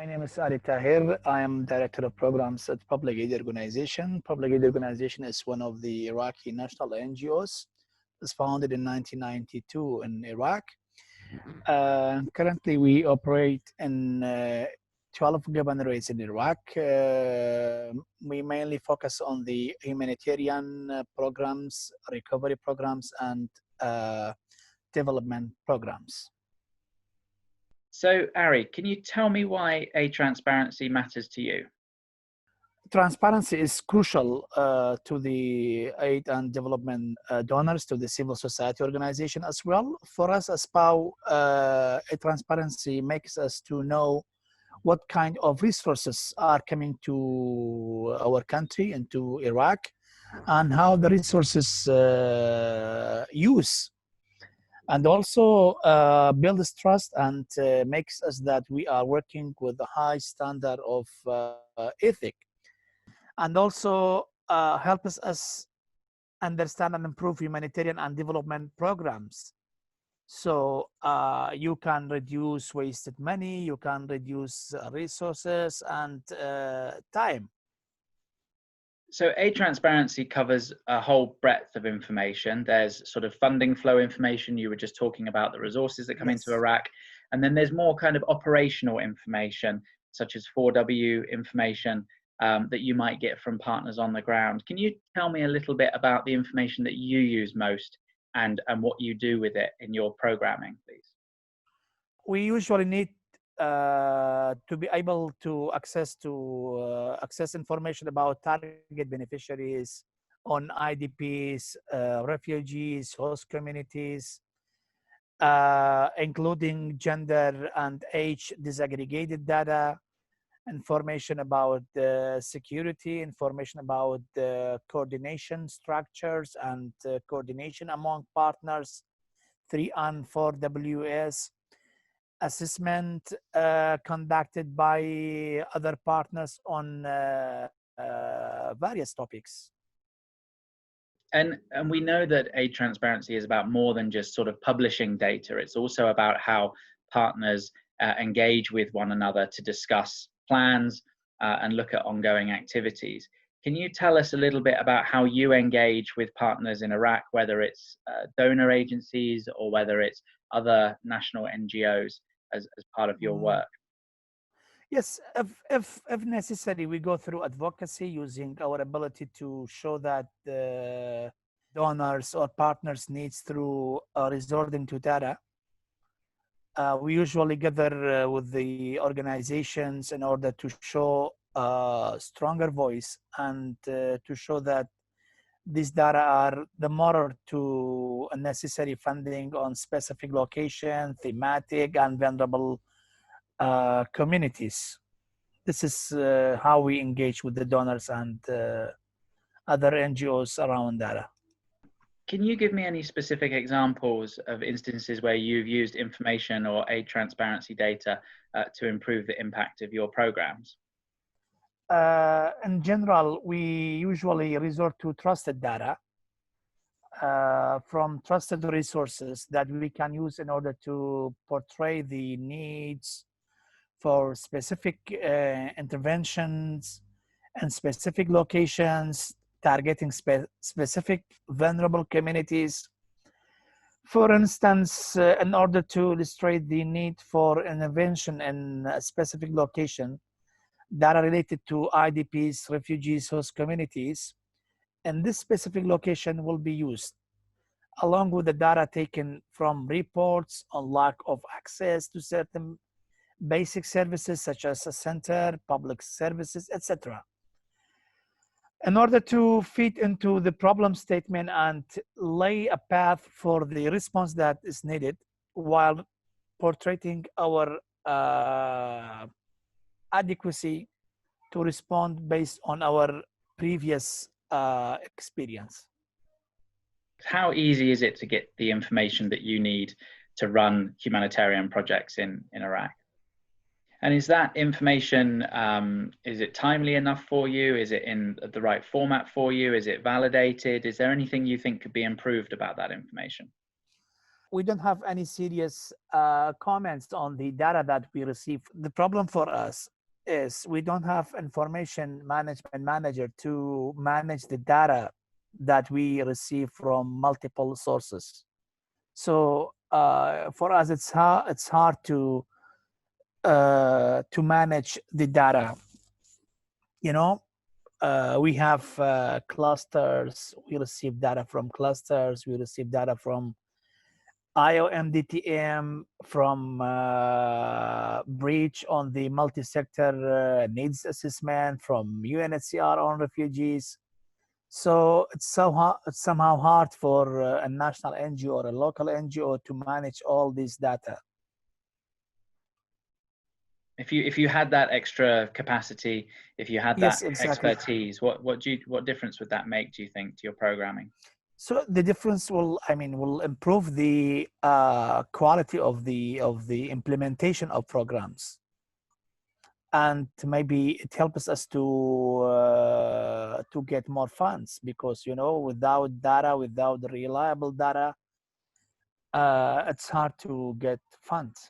My name is Ary Tahir. I am Director of Programs at Public Aid Organization. Public Aid Organization is one of the Iraqi national NGOs. It was founded in 1992 in Iraq. Currently, we operate in 12 governorates in Iraq. We mainly focus on the humanitarian programs, recovery programs, and development programs. So, Ary, can you tell me why aid transparency matters to you? Transparency is crucial to the aid and development donors, to the civil society organization as well. For us as PAO, transparency makes us to know what kind of resources are coming to our country and to Iraq, and how the resources use. And also builds trust and makes us that we are working with a high standard of ethic. And also helps us understand and improve humanitarian and development programs. So you can reduce wasted money, you can reduce resources and time. So aid transparency covers a whole breadth of information. There's sort of funding flow information. You were just talking about the resources that come into Iraq. And then there's more kind of operational information, such as 4W information that you might get from partners on the ground. Can you tell me a little bit about the information that you use most and what you do with it in your programming, please? We usually need to be able to access information about target beneficiaries, on IDPs, refugees, host communities, including gender and age disaggregated data, information about security, information about coordination structures and coordination among partners, 3 and 4WS, assessment conducted by other partners on various topics. And we know that aid transparency is about more than just sort of publishing data. It's also about how partners engage with one another to discuss plans and look at ongoing activities. Can you tell us a little bit about how you engage with partners in Iraq, whether it's donor agencies or whether it's other national NGOs as part of your work? Yes, if necessary, we go through advocacy using our ability to show that the donors or partners needs through resorting to data. We usually gather with the organizations in order to show a stronger voice and to show that these data are the motor to necessary funding on specific location, thematic, and vulnerable communities. This is how we engage with the donors and other NGOs around data. Can you give me any specific examples of instances where you've used information or aid transparency data to improve the impact of your programs? In general, we usually resort to trusted data from trusted resources that we can use in order to portray the needs for specific interventions and specific locations, targeting specific vulnerable communities. For instance, in order to illustrate the need for intervention in a specific location, data related to IDPs, refugees, host communities, and this specific location will be used, along with the data taken from reports on lack of access to certain basic services such as a center, public services, etc. In order to fit into the problem statement and lay a path for the response that is needed while portraying our adequacy to respond based on our previous experience. How easy is it to get the information that you need to run humanitarian projects in Iraq? And is that information, is it timely enough for you? Is it in the right format for you? Is it validated? Is there anything you think could be improved about that information? we don't have any serious comments on the data that we receive. The problem for us is we don't have information management manager to manage the data that we receive from multiple sources. So for us, it's hard to manage the data. You know, we have clusters. We receive data from clusters. We receive data from IOMDTM, from breach on the multi-sector needs assessment, from UNHCR on refugees. So it's somehow hard for a national NGO or a local NGO to manage all this data. If you had that extra capacity, if you had that expertise, what difference would that make, do you think, to your programming? So the difference will improve the quality of the implementation of programs, and maybe it helps us to get more funds, because without data, without reliable data, it's hard to get funds.